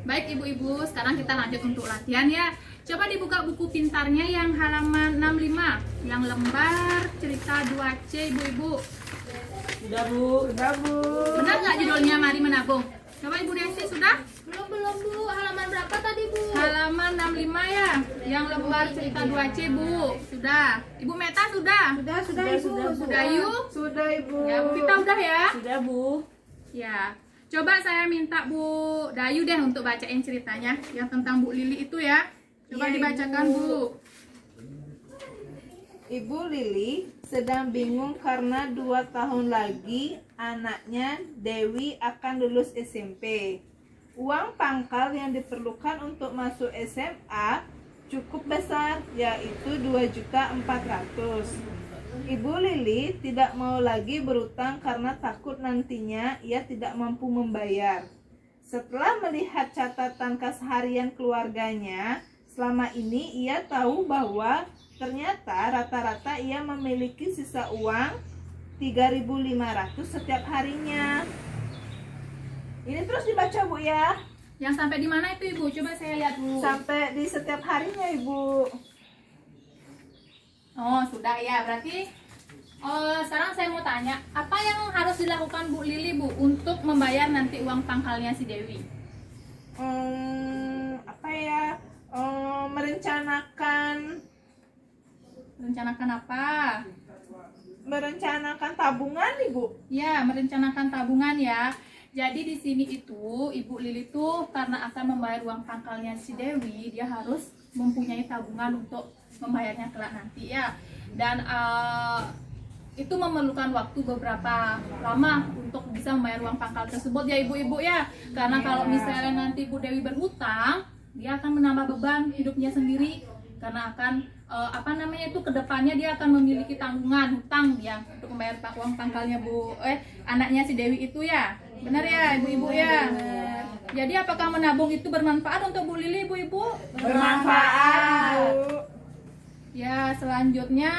Baik ibu-ibu, sekarang kita lanjut untuk latihan ya. Coba dibuka buku pintarnya yang halaman 65, yang lembar cerita 2C ibu-ibu. Sudah Bu. Benar nggak judulnya Mari Menabung? Coba Ibu Desi sudah? Belum Bu, halaman berapa tadi Bu? Halaman 65 ya, yang lembar cerita 2C Bu. Sudah. Ibu Meta sudah? Sudah Ibu. Sudah Yu? Sudah Ibu. Ya, Bu Vita udah ya? Sudah Bu. Ya. Coba saya minta Bu Dayu deh untuk bacain ceritanya yang tentang Bu Lili itu ya. Coba Iya, dibacakan Ibu. Bu. Ibu Lili sedang bingung karena 2 tahun lagi anaknya Dewi akan lulus SMP. Uang pangkal yang diperlukan untuk masuk SMA cukup besar, yaitu 2.400.000. Ibu Lili tidak mau lagi berutang karena takut nantinya ia tidak mampu membayar. Setelah melihat catatan keseharian keluarganya, selama ini ia tahu bahwa ternyata rata-rata ia memiliki sisa uang 3.500 setiap harinya. Ini terus dibaca Bu ya, Yang sampai di mana itu Ibu? Coba saya lihat dulu. sampai di setiap harinya Ibu. Oh, sudah ya. Berarti sekarang saya mau tanya, apa yang harus dilakukan Bu Lili Bu untuk membayar nanti uang pangkalnya si Dewi? Merencanakan apa? Merencanakan tabungan Ibu. Ya, merencanakan tabungan ya. Jadi di sini itu Ibu Lili tuh karena akan membayar uang pangkalnya si Dewi, dia harus mempunyai tabungan untuk membayarnya kelak nanti ya. Dan itu memerlukan waktu beberapa lama untuk bisa membayar uang pangkal tersebut ya ibu-ibu ya. Karena kalau misalnya nanti Bu Dewi berhutang, dia akan menambah beban hidupnya sendiri. Karena akan kedepannya dia akan memiliki tanggungan hutang dia untuk membayar uang pangkalnya anaknya si Dewi itu ya. Benar ya ibu-ibu ya. Jadi apakah menabung itu bermanfaat untuk Bu Lili ibu-ibu? Bermanfaat Bu. Ya, selanjutnya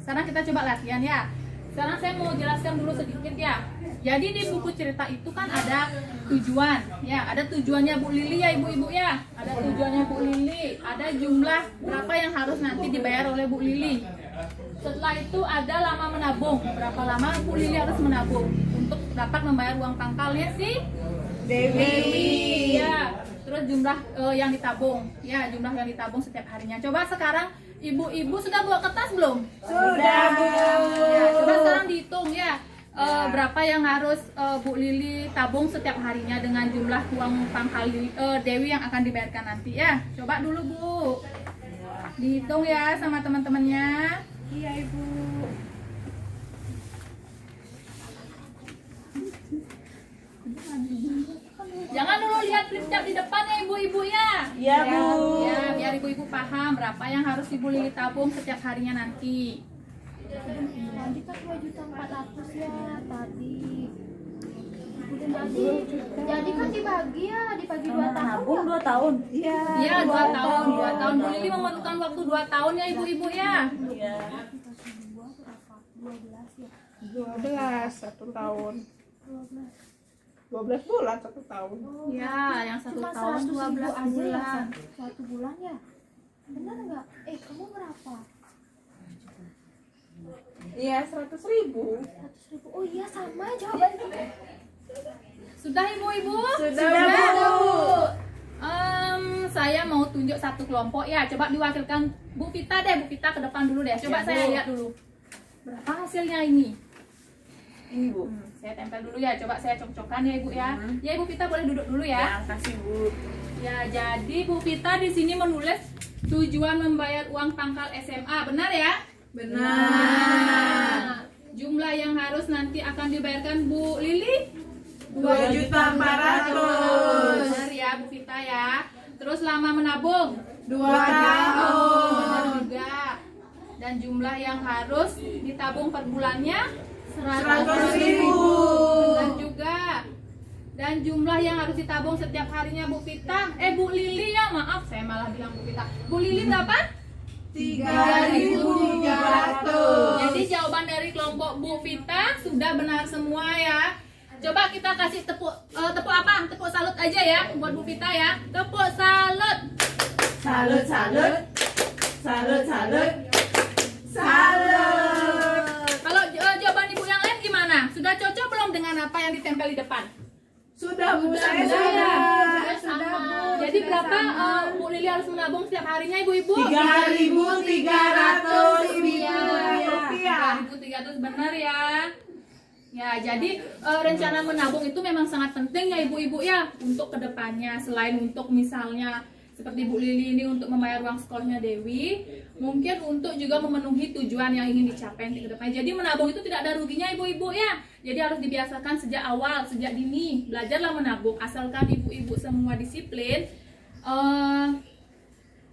sekarang kita coba latihan ya. Sekarang saya mau jelaskan dulu sedikit ya. Jadi di buku cerita itu kan ada tujuan ya, ada tujuannya Bu Lili ya ibu-ibu ya. Ada tujuannya Bu Lili, ada jumlah berapa yang harus nanti dibayar oleh Bu Lili. Setelah itu ada lama menabung, berapa lama Bu Lili harus menabung untuk dapat membayar uang pangkalnya si Dewi. Ya, terus jumlah yang ditabung, ya jumlah yang ditabung setiap harinya. Coba sekarang ibu-ibu sudah bawa kertas belum? Sudah Bu. Ya, coba sekarang dihitung ya. Berapa yang harus Bu Lili tabung setiap harinya dengan jumlah uang pangkal Dewi yang akan dibayarkan nanti ya. Coba dulu Bu, dihitung ya sama teman-temannya. Iya Ibu. Jangan dulu lihat flipchart di depan ya ibu-ibu ya. Iya Bu. Ya, biar ibu-ibu paham berapa yang harus Ibu Lili tabung setiap harinya nanti. Tadi kan 2.400.000 ya tadi. Jadi kan dibagi 2 tahun. Nabung 2 tahun. Iya. Iya, 2 tahun. Bu Lili memerlukan waktu 2 tahun ya ibu-ibu ya. Iya. 12 1 tahun. 12 bulan 1 tahun. Ya, yang 1 Cuma tahun 100.000 12 aja ya, bulan. 1 bulan ya. Benar nggak? Kamu berapa? Iya 100.000. 100.000. Oh iya sama jawabannya. Sudah ibu-ibu? Sudah, Bu. Saya mau tunjuk satu kelompok ya. Coba diwakilkan Bu Vita deh. Bu Vita ke depan dulu deh. Coba Ya, saya Bu. lihat dulu. Berapa hasilnya ini? Ini Bu. Saya tempel dulu ya. Coba saya cocokkan ya Ibu ya. Ya Ibu Vita boleh duduk dulu ya. Ya, kasih Bu. Ya, jadi Bu Vita di sini menulis tujuan membayar uang pangkal SMA. Benar ya? Benar. Nah, jumlah yang harus nanti akan dibayarkan Bu Lili 2.400.000. benar ya Bu Vita ya. Terus lama menabung 2 benar tahun. juga. Dan jumlah yang harus ditabung per bulannya 100.000. benar juga. Dan jumlah yang harus ditabung setiap harinya Bu Vita Bu Lili ya, maaf saya malah bilang Bu Vita. Bu Lili berapa? 3.300. Jadi jawaban dari kelompok Bu Vita sudah benar semua ya. Coba kita kasih tepuk apa? Tepuk salut aja ya buat Bu Vita ya. Tepuk salut. Salut, salut. Salut, salut. Salut. Kalau jawaban Ibu yang lain gimana? Sudah cocok belum dengan apa yang ditempel di depan? Sudah Bu, saya Sudah. sudah. Sudah, Bu. Jadi berapa Bu Lili harus menabung setiap harinya Ibu-ibu? 3.300 rupiah. 3.300 benar ya. Ya, jadi rencana menabung itu memang sangat penting ya Ibu-ibu ya untuk kedepannya. Selain untuk misalnya seperti Bu Lili ini untuk membayar uang sekolahnya Dewi, mungkin untuk juga memenuhi tujuan yang ingin dicapai ke depan. Jadi menabung itu tidak ada ruginya Ibu-ibu ya. Jadi harus dibiasakan sejak awal, sejak dini. Belajarlah menabung. Asalkan Ibu-ibu semua disiplin,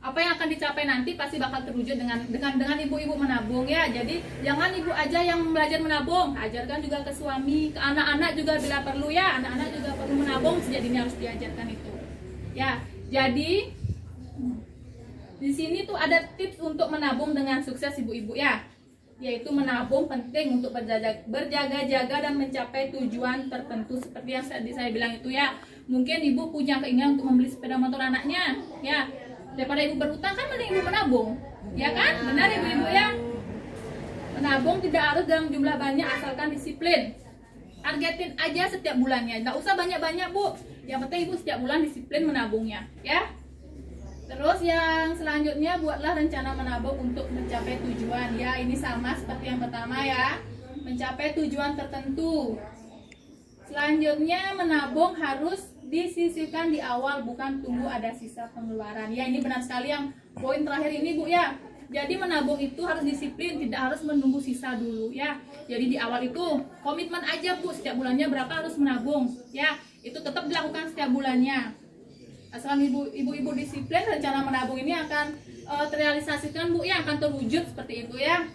apa yang akan dicapai nanti pasti bakal terwujud dengan Ibu-ibu menabung ya. Jadi jangan Ibu aja yang belajar menabung, ajarkan juga ke suami, ke anak-anak juga bila perlu ya. Anak-anak juga perlu menabung, sejak dini harus diajarkan itu. Ya, jadi di sini tuh ada tips untuk menabung dengan sukses Ibu-ibu ya. Yaitu menabung penting untuk berjaga-jaga dan mencapai tujuan tertentu seperti yang saya bilang itu ya. Mungkin Ibu punya keinginan untuk membeli sepeda motor anaknya ya. Daripada Ibu berutang kan mending Ibu menabung. Ya kan? Benar Ibu-ibu ya? Menabung tidak harus dalam jumlah banyak asalkan disiplin. Targetin aja setiap bulannya. Nggak usah banyak-banyak Bu. Yang penting Ibu setiap bulan disiplin menabungnya ya. Terus yang selanjutnya buatlah rencana menabung untuk mencapai tujuan ya. Ini sama seperti yang pertama ya. Mencapai tujuan tertentu. Selanjutnya menabung harus disisihkan di awal, bukan tunggu ada sisa pengeluaran. Ya, ini benar sekali yang poin terakhir ini Bu ya. Jadi menabung itu harus disiplin, tidak harus menunggu sisa dulu ya. Jadi di awal itu komitmen aja Bu, setiap bulannya berapa harus menabung ya. Itu tetap dilakukan setiap bulannya. Asal ibu-ibu disiplin, rencana menabung ini akan terrealisasikan Bu ya, akan terwujud seperti itu ya.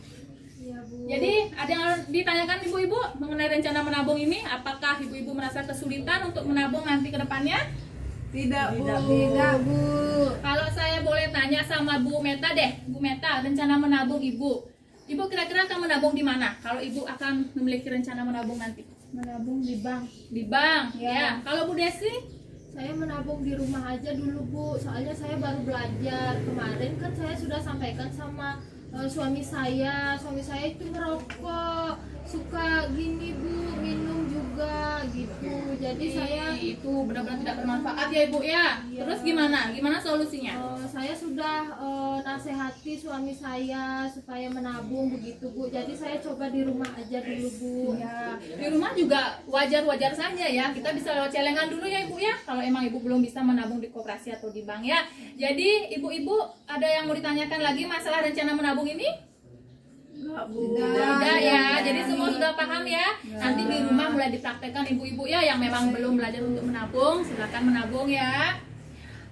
Iya, Bu. Jadi ada yang ditanyakan ibu-ibu mengenai rencana menabung ini? Apakah ibu-ibu merasa kesulitan untuk menabung nanti ke depannya? Tidak Bu. Tidak, Bu. Kalau saya boleh tanya sama Bu Meta deh, Bu Meta, rencana menabung ibu kira-kira akan menabung di mana? Kalau ibu akan memiliki rencana menabung nanti? Menabung di bank. Di bank, Ya. ya. Kalau Bu Desi? Saya menabung di rumah aja dulu, Bu. Soalnya saya baru belajar. Kemarin kan saya sudah sampaikan sama suami saya itu merokok, suka gini Bu, minum juga gitu. Jadi saya itu benar-benar tidak bermanfaat ya ibu ya. Iya. Terus gimana solusinya? saya sudah nasihati suami saya supaya menabung begitu Bu. Jadi saya coba di rumah aja dulu Bu. Ya, di rumah juga wajar-wajar saja ya. Kita bisa lewat celengan dulu ya ibu ya. Kalau emang ibu belum bisa menabung di koperasi atau di bank ya. Jadi ibu-ibu ada yang mau ditanyakan lagi masalah rencana menabung ini? Enggak Bu. Sudah ya. Jadi semua sudah paham ya. Nanti di rumah mulai dipraktekkan ibu-ibu ya yang memang belum belajar untuk menabung, silakan menabung ya.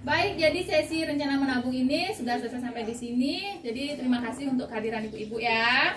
Baik, jadi sesi rencana menabung ini sudah selesai sampai di sini. Jadi terima kasih untuk kehadiran ibu-ibu ya.